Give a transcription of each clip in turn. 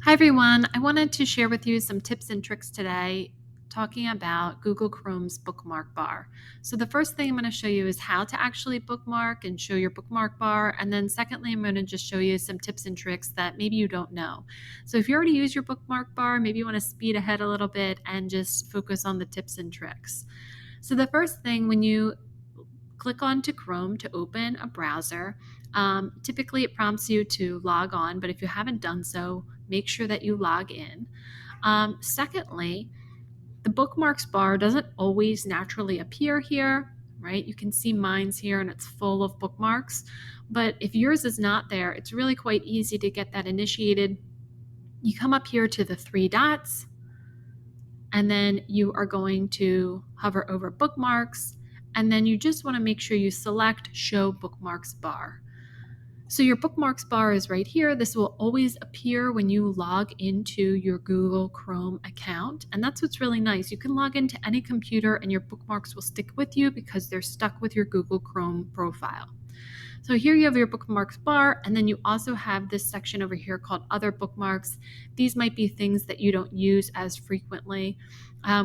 Hi everyone, I wanted to share with you some tips and tricks today talking about Google Chrome's bookmark bar. So the first thing I'm going to show you is how to actually bookmark and show your bookmark bar. And then secondly, I'm going to just show you some tips and tricks that maybe you don't know. So if you already use your bookmark bar, maybe you want to speed ahead a little bit and just focus on the tips and tricks. So the first thing, when you click onto Chrome to open a browser. Typically, it prompts you to log on, but if you haven't done so, make sure that you log in. Secondly, the bookmarks bar doesn't always naturally appear here, right? You can see mine's here and it's full of bookmarks, but if yours is not there, it's really quite easy to get that initiated. You come up here to the three dots, and then you are going to hover over bookmarks, and then you just want to make sure you select show bookmarks bar. So your bookmarks bar is right here. This will always appear when you log into your Google Chrome account. And that's what's really nice. You can log into any computer and your bookmarks will stick with you because they're stuck with your Google Chrome profile. So here you have your bookmarks bar, and then you also have this section over here called other bookmarks. These might be things that you don't use as frequently.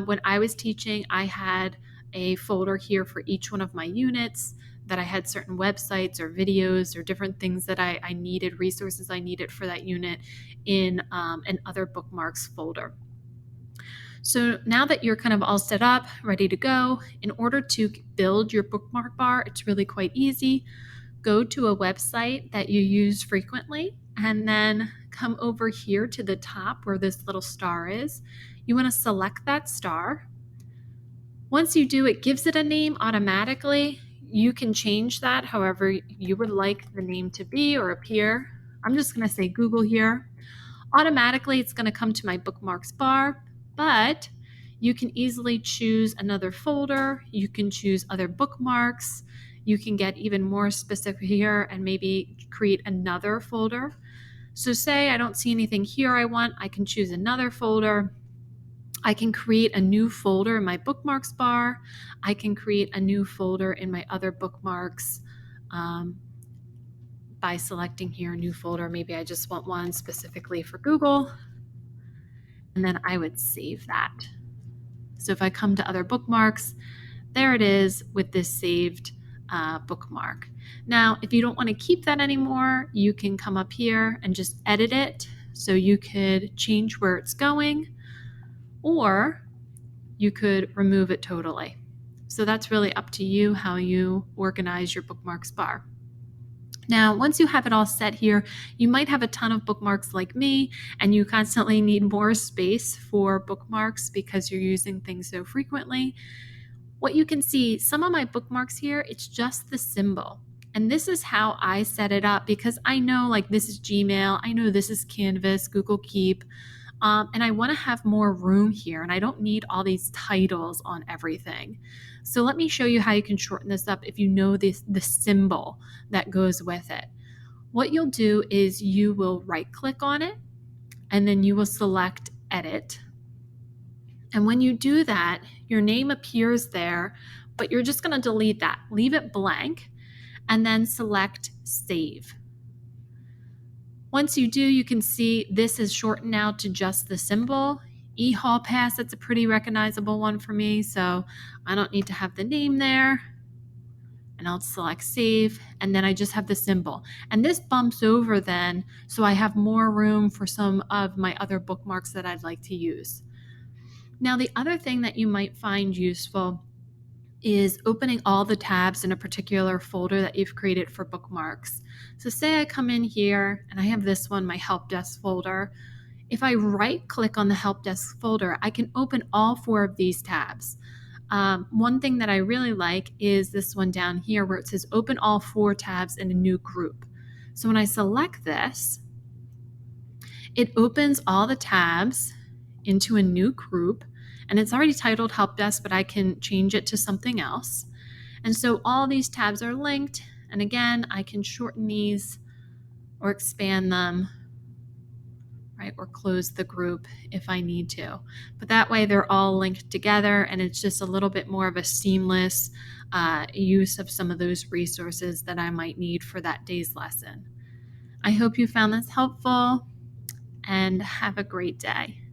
When I was teaching, I had a folder here for each one of my units that I had certain websites or videos or different things that I needed, resources I needed for that unit in an other bookmarks folder. So now that you're kind of all set up, ready to go, in order to build your bookmark bar, it's really quite easy. Go to a website that you use frequently and then come over here to the top where this little star is. You want to select that star. Once you do, it gives it a name automatically. You can change that however you would like the name to be or appear. I'm just going to say Google here. Automatically, it's going to come to my bookmarks bar, but you can easily choose another folder. You can choose other bookmarks. You can get even more specific here and maybe create another folder. So say I don't see anything here I can choose another folder. I can create a new folder in my bookmarks bar. I can create a new folder in my other bookmarks by selecting here new folder. Maybe I just want one specifically for Google, and then I would save that. So if I come to other bookmarks, there it is with this saved bookmark. Now, if you don't want to keep that anymore, you can come up here and just edit it. So you could change where it's going, or you could remove it totally. So that's really up to you how you organize your bookmarks bar. Now, once you have it all set here, you might have a ton of bookmarks like me, and you constantly need more space for bookmarks because you're using things so frequently. What you can see, some of my bookmarks here, it's just the symbol. And this is how I set it up because I know like this is Gmail, I know this is Canvas, Google Keep, and I want to have more room here and I don't need all these titles on everything. So let me show you how you can shorten this up if you know the symbol that goes with it. What you'll do is you will right click on it and then you will select edit. And when you do that, your name appears there, but you're just going to delete that. Leave it blank and then select save. Once you do, you can see this is shortened now to just the symbol. E-Hall Pass, that's a pretty recognizable one for me, so I don't need to have the name there. And I'll select save, and then I just have the symbol. And this bumps over then, so I have more room for some of my other bookmarks that I'd like to use. Now, the other thing that you might find useful is opening all the tabs in a particular folder that you've created for bookmarks. So say I come in here and I have this one, my help desk folder. If I right click on the help desk folder, I can open all four of these tabs. One thing that I really like is this one down here where it says open all four tabs in a new group. So when I select this, it opens all the tabs into a new group, and it's already titled help desk, but I can change it to something else. And so all these tabs are linked, and again, I can shorten these or expand them, right, or close the group if I need to. But that way they're all linked together, and it's just a little bit more of a seamless use of some of those resources that I might need for that day's lesson. I hope you found this helpful. and have a great day.